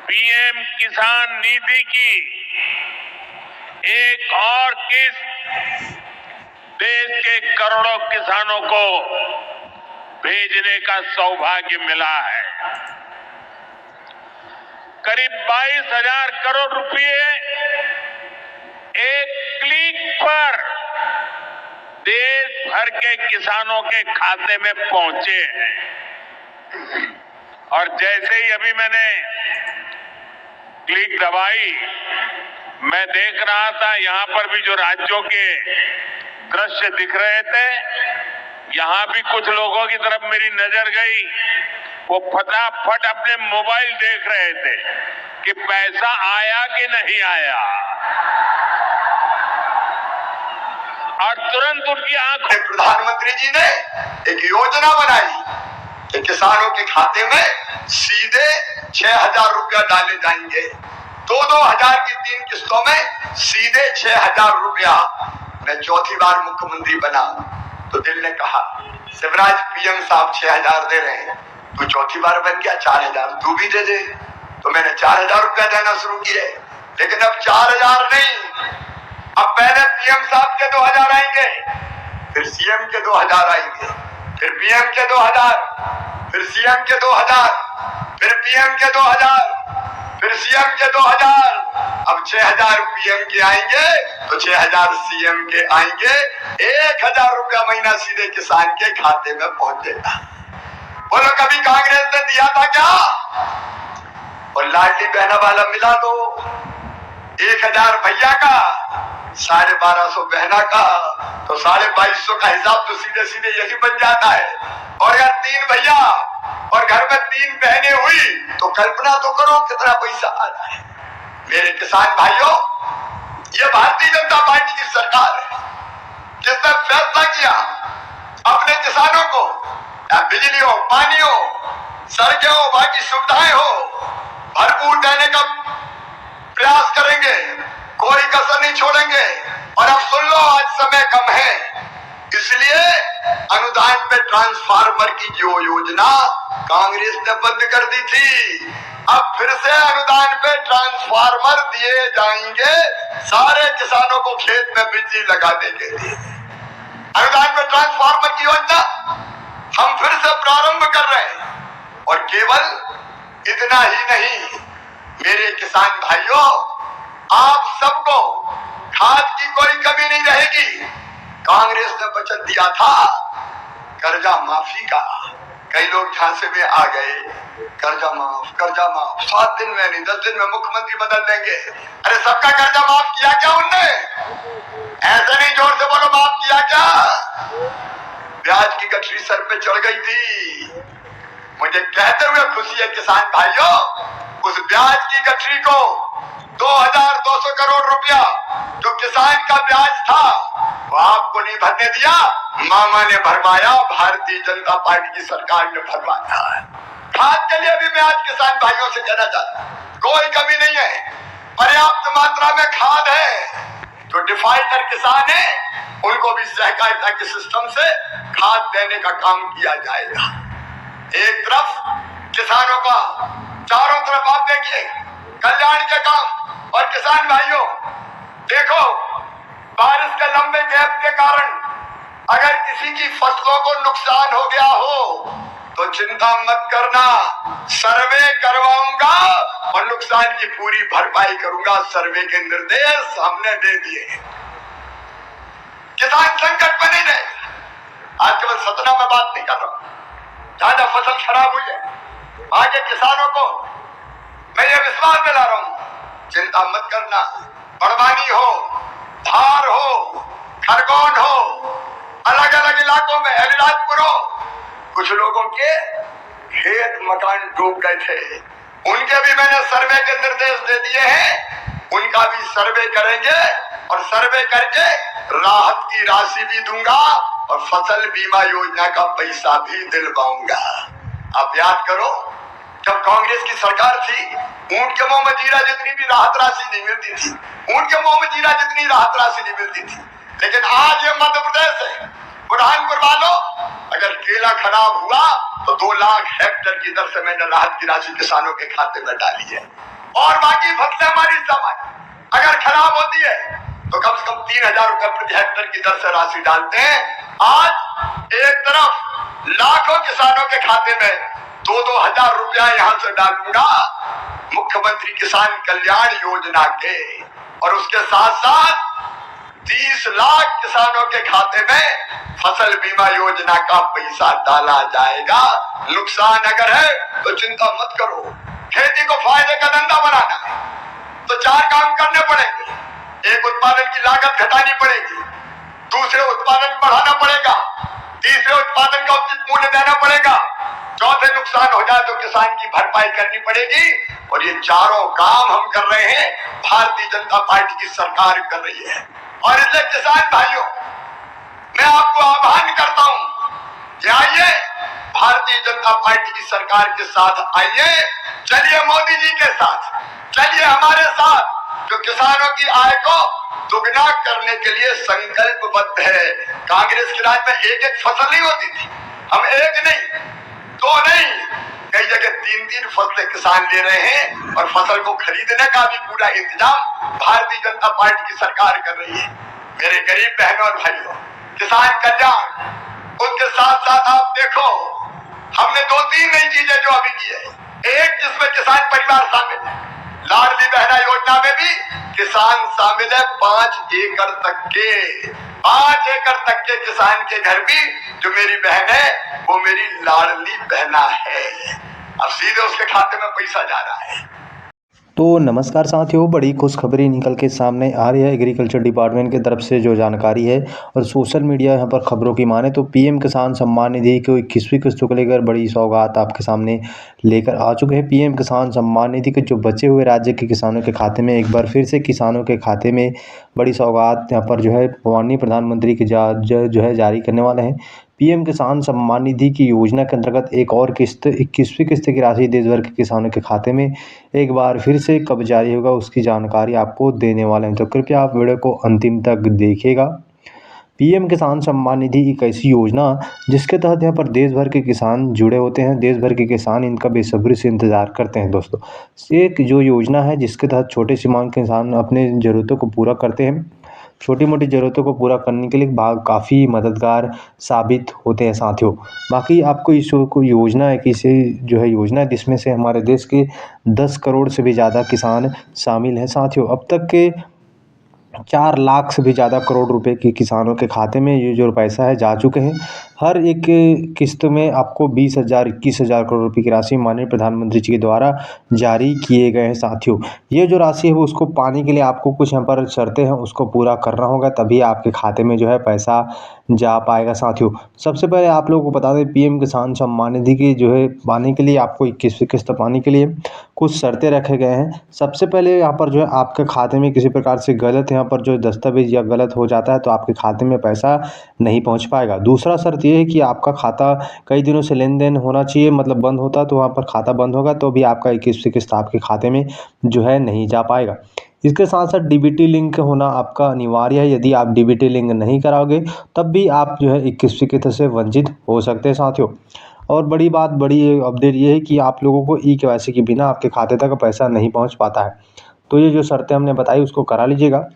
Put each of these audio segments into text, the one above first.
PM किसान निधि की एक और किस्त देश के करोड़ों किसानों को भेजने का सौभाग्य मिला है। करीब 22,000 करोड़ रुपए एक क्लिक पर देश भर के किसानों के खाते में पहुंचे हैं। और जैसे ही अभी मैंने क्लिक दबाई, मैं देख रहा था यहां पर भी जो राज्यों के दृश्य दिख रहे थे, यहां भी कुछ लोगों की तरफ मेरी नजर गई। वो फटाफट अपने मोबाइल देख रहे थे कि पैसा आया कि नहीं आया, और तुरंत उनकी आंखों। प्रधानमंत्री जी ने एक योजना बनाई कि किसानों के खाते में सीधे 6,000 रुपया डाले जाएंगे। 2-2 हजार की 3 किस्तों में सीधे 6,000 रुपया। मैं चौथी बार मुख्यमंत्री बना तो दिल ने कहा, शिवराज पीएम साहब 6,000 दे रहे हैं, तू चौथी बार बन गया, 4,000 तू भी दे दे। तो मैंने 4,000 रुपया देना शुरू किए। लेकिन अब 4,000 नहीं, अब पहले पीएम साहब के 2,000 आएंगे, फिर सीएम के 2,000 आएंगे, फिर पीएम के 2,000, फिर सीएम के 2,000, फिर पीएम के 2,000, फिर सीएम के 2,000। अब 6,000 पीएम के आएंगे तो 6,000 सीएम के आएंगे। 1,000 रुपया महीना सीधे किसान के खाते में पहुंचेगा। बोलो कभी कांग्रेस ने दिया था क्या? और लाडली बहना वाला मिला दो, 1,000 भैया का, 1,250 बहना का, तो 2,250 का हिसाब तो सीधे सीधे यही बन जाता है। और यार 3 भैया और घर में 3 बहनें हुई तो कल्पना तो करो कितना पैसा आ रहा है। मेरे किसान भाइयों, ये भारतीय जनता पार्टी की सरकार है जिसने फैसला किया अपने किसानों को या बिजली हो, पानी हो, सड़कें हो, बाकी सुविधाएं हो, भरपूर देने का प्रयास करेंगे, कोई कसर नहीं छोड़ेंगे। और अब सुन लो, आज समय कम है, इसलिए अनुदान पे ट्रांसफार्मर की जो योजना कांग्रेस ने बंद कर दी थी, अब फिर से अनुदान पे ट्रांसफार्मर दिए जाएंगे सारे किसानों को खेत में बिजली लगाने के लिए। अनुदान पे ट्रांसफार्मर की योजना हम फिर से प्रारंभ कर रहे हैं। और केवल इतना ही नहीं, मेरे किसान भाइयों, आप सबको खाद की कोई कमी नहीं रहेगी। कांग्रेस ने वचन दिया था कर्जा माफी का, कई लोग झांसे में आ गए, कर्जा माफ 7 दिन में नहीं 10 दिन में मुख्यमंत्री बदल देंगे। अरे सबका कर्जा माफ किया क्या उनने? ऐसे नहीं, जोर से बोलो, माफ किया क्या? ब्याज की गठरी सर पे चढ़ गई थी। मुझे कहते हुए खुशी है किसान भाइयों, उस ब्याज की गठरी को 2,200 करोड़ रुपया जो किसान का ब्याज था वो आपको नहीं भरने दिया, मामा ने भरवाया, भारतीय जनता पार्टी की सरकार ने भरवाया है। खाद के लिए भी मैं आज किसान भाइयों से कहना चाहता हूं, कोई कमी नहीं है, पर्याप्त मात्रा में खाद है। जो डिफाल्टर किसान है उनको भी सहकारिता के सिस्टम से खाद देने का काम किया जाएगा। एक तरफ किसानों का, चारों तरफ आप देखिए कल्याण के काम। और किसान भाइयों देखो, बारिश के लंबे गैप के कारण अगर किसी की फसलों को नुकसान हो गया हो तो चिंता मत करना, सर्वे करवाऊंगा और नुकसान की पूरी भरपाई करूंगा। सर्वे के निर्देश हमने दे दिए। किसान संकट में नहीं रहेगा। आज केवल सतना में बात नहीं कर रहा हूं, जहां फसल खराब हुई है आगे किसानों को मैं ये विश्वास दिला रहा हूं, चिंता मत करना। बड़वानी हो, धार हो, खरगोन हो, अलग अलग इलाकों में अलीराजपुर हो, कुछ लोगों के खेत मकान डूब गए थे, उनके भी मैंने सर्वे के निर्देश दे दिए हैं। उनका भी सर्वे करेंगे और सर्वे करके राहत की राशि भी दूंगा और फसल बीमा योजना का पैसा भी दिलवाऊंगा। आप याद करो, जब कांग्रेस की सरकार थी, ऊंट के मुंह में जीरा जितनी भी राहत राशि नहीं मिलती थी, ऊंट के मुंह में जीरा जितनी राहत राशि नहीं मिलती थी। लेकिन आज ये मध्य प्रदेश है, बुरहानपुर वालों, अगर केला खराब हुआ तो 2 लाख हेक्टेयर की दर से मैंने राहत की राशि किसानों के खाते में डाली है। और बाकी फसलें हमारी सामान्य। अगर खराब होती है तो कम से कम 3,000 रुपए प्रति हेक्टेयर की दर से राशि डालते हैं। आज एक तरफ लाखों किसानों के खाते में 2-2 हजार रुपया यहां से डालूंगा मुख्यमंत्री किसान कल्याण योजना के, और उसके साथ साथ 30 लाख किसानों के खाते में फसल बीमा योजना का पैसा डाला जाएगा। नुकसान अगर है तो चिंता मत करो, खेती को फायदे का धंधा बनाना है तो 4 काम करने पड़ेंगे। एक, उत्पादन की लागत घटानी पड़ेगी, दूसरे, उत्पादन बढ़ाना पड़ेगा, तीसरे, उत्पादन का उचित मूल्य देना पड़ेगा, चौथे, नुकसान हो जाए तो किसान की भरपाई करनी पड़ेगी। और ये चारों काम हम कर रहे हैं, भारतीय जनता पार्टी की सरकार कर रही है। और इसलिए किसान भाइयों, मैं आपको आह्वान करता हूं कि आइए भारतीय जनता पार्टी की सरकार के साथ आइए, चलिए मोदी जी के साथ, चलिए हमारे साथ, जो किसानों की आय को दुगना करने के लिए संकल्पबद्ध है। कांग्रेस के राज में एक एक फसल नहीं होती थी, हम एक नहीं, दो नहीं, कई जगह 3-3 फसलें किसान ले रहे हैं, और फसल को खरीदने का भी पूरा इंतजाम भारतीय जनता पार्टी की सरकार कर रही है। मेरे गरीब बहनों और भाइयों, किसान कल्याण, उसके साथ साथ आप देखो हमने 2-3 नई चीजें जो अभी की है। एक, जिसमें किसान परिवार शामिल है, लाडली बहना योजना में भी किसान शामिल है। 5 एकड़ तक के किसान के घर भी जो मेरी बहन है वो मेरी लाडली बहना है। अब सीधे उसके खाते में पैसा जा रहा है। तो नमस्कार साथियों, बड़ी खुशखबरी निकल के सामने आ रही है एग्रीकल्चर डिपार्टमेंट की तरफ से जो जानकारी है, और सोशल मीडिया यहाँ पर खबरों की माने तो पीएम किसान सम्मान निधि को 21वीं किस्त को लेकर बड़ी सौगात आपके सामने लेकर आ चुके हैं। पीएम किसान सम्मान निधि के जो बचे हुए राज्य के किसानों के खाते में एक बार फिर से किसानों के खाते में बड़ी सौगात यहाँ पर जो है माननीय प्रधानमंत्री की जो है जारी करने वाले हैं। पीएम किसान सम्मान निधि की योजना के अंतर्गत एक और किस्त 21वीं किस्त की राशि देश भर के किसानों के खाते में एक बार फिर से कब जारी होगा उसकी जानकारी आपको देने वाले हैं, तो कृपया आप वीडियो को अंतिम तक देखिएगा। पीएम किसान सम्मान निधि एक ऐसी योजना जिसके तहत यहाँ पर देश भर के किसान जुड़े होते हैं, देश भर के किसान इनका बेसब्री से इंतज़ार करते हैं। दोस्तों, एक जो योजना है जिसके तहत छोटे सीमांत किसान अपने ज़रूरतों को पूरा करते हैं, छोटी मोटी ज़रूरतों को पूरा करने के लिए काफ़ी मददगार साबित होते हैं साथियों। बाकी आपको इस योजना है कि इसे जो है योजना है जिसमें से हमारे देश के 10 करोड़ से भी ज़्यादा किसान शामिल हैं साथियों। अब तक के 4 लाख से भी ज़्यादा करोड़ रुपए की किसानों के खाते में ये जो पैसा है जा चुके हैं। हर एक किस्त में आपको 20,000 21,000 करोड़ रुपए की राशि माननीय प्रधानमंत्री जी के द्वारा जारी किए गए हैं साथियों। ये जो राशि है वो उसको पाने के लिए आपको कुछ यहाँ पर शर्तें हैं उसको पूरा करना होगा, तभी आपके खाते में जो है पैसा जा पाएगा साथियों। सबसे पहले आप लोगों को बता दें, पीएम किसान सम्मान निधि की जो है पाने के लिए आपको 21वीं किस्त पाने के लिए कुछ शर्तें रखे गए हैं। सबसे पहले यहाँ पर जो है आपके खाते में किसी प्रकार से गलत यहाँ पर जो दस्तावेज या गलत हो जाता है तो आपके खाते में पैसा नहीं पहुँच पाएगा। दूसरा शर्त ये है कि आपका खाता कई दिनों से लेन देन होना चाहिए, मतलब बंद होता तो वहाँ पर खाता बंद होगा तो भी आपका 21वीं किस्त आपके खाते में जो है नहीं जा पाएगा। इसके साथ साथ डीबीटी लिंक होना आपका अनिवार्य है। यदि आप डीबीटी लिंक नहीं कराओगे तब भी आप जो है 21वीं किस्त से वंचित हो सकते हैं साथियों। और बड़ी अपडेट ये है कि आप लोगों को ई-केवाईसी के बिना आपके खाते तक पैसा नहीं पहुंच पाता है। तो ये जो शर्तें हमने बताई उसको करा लीजिएगा।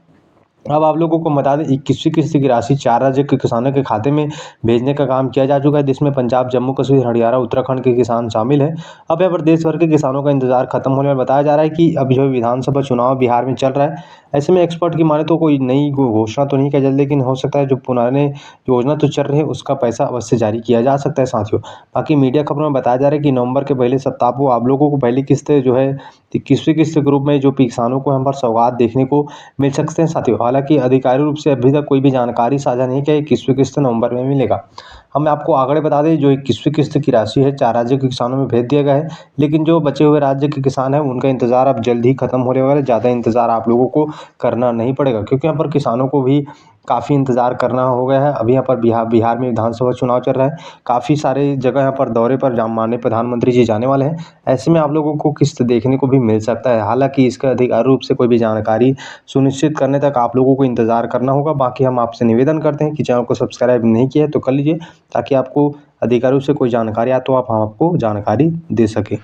अब आप लोगों को बता दें 21वीं किस्त की राशि 4 राज्य के किसानों के खाते में भेजने का काम किया जा चुका है, जिसमें पंजाब, जम्मू कश्मीर, हरियाणा, उत्तराखंड के किसान शामिल हैं। अब यहाँ पर देश भर के किसानों का इंतजार खत्म होने में बताया जा रहा है कि अब जो विधानसभा चुनाव बिहार में चल रहा है। ऐसे में एक्सपर्ट की माने तो कोई नई घोषणा तो नहीं किया जाए, लेकिन हो सकता है जो पुराने योजना तो चल रही है उसका पैसा अवश्य जारी किया जा सकता है साथियों। बाकी मीडिया खबरों में बताया जा रहा है कि नवंबर के पहले सप्ताह को आप लोगों को पहली किस्त जो है 21वीं किस्त के रूप में जो किसानों को यहाँ पर सौगात देखने को मिल सकते हैं साथियों। हालांकि आधिकारिक रूप से अभी तक कोई भी जानकारी साझा नहीं किया 21वीं किस्त नवंबर में मिलेगा। हम आपको आगे बता दें जो 21वीं किस्त की राशि है 4 राज्यों के किसानों में भेज दिया गया है, लेकिन जो बचे हुए राज्य के किसान हैं उनका इंतजार अब जल्द ही खत्म होने वाला है। ज़्यादा इंतजार आप लोगों को करना नहीं पड़ेगा, क्योंकि यहाँ पर किसानों को भी काफ़ी इंतज़ार करना हो गया है। अभी यहाँ पर बिहार में विधानसभा चुनाव चल रहा है, काफ़ी सारे जगह यहाँ पर दौरे पर माननीय प्रधानमंत्री जी जाने वाले हैं। ऐसे में आप लोगों को किस्त देखने को भी मिल सकता है। हालांकि इसका अधिकारिक रूप से कोई भी जानकारी सुनिश्चित करने तक आप लोगों को इंतज़ार करना होगा। बाकी हम आपसे निवेदन करते हैं कि चैनल को सब्सक्राइब नहीं किया है तो कर लीजिए, ताकि आपको अधिकारियों से कोई जानकारी आए तो आप आपको जानकारी दे सके।